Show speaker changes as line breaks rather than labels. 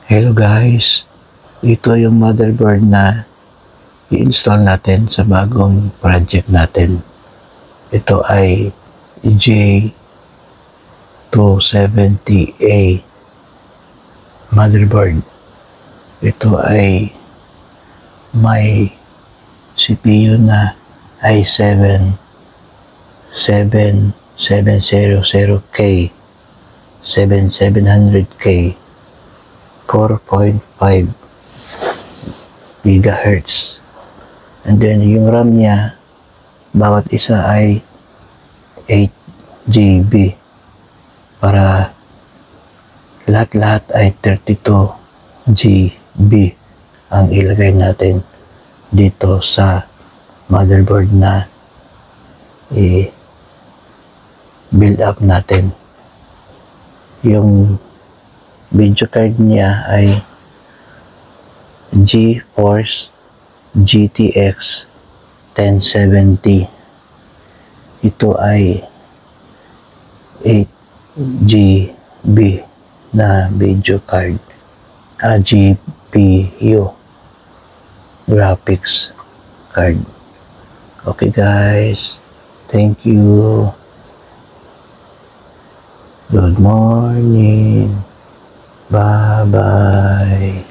Hello guys, ito yung motherboard na i-install natin sa bagong project natin. Ito ay J270A motherboard. Ito ay may CPU na i7 7700K 7700K 4.5 gigahertz. And then yung RAM niya, bawat isa ay 8 GB para lahat-lahat ay 32 GB ang ilagay natin dito sa motherboard na i-build up natin. Yung video card niya ay GeForce GTX 1070. Ito ay 8 GB na video card, GPU graphics card. Okay guys, thank you. Good morning. Bye-bye.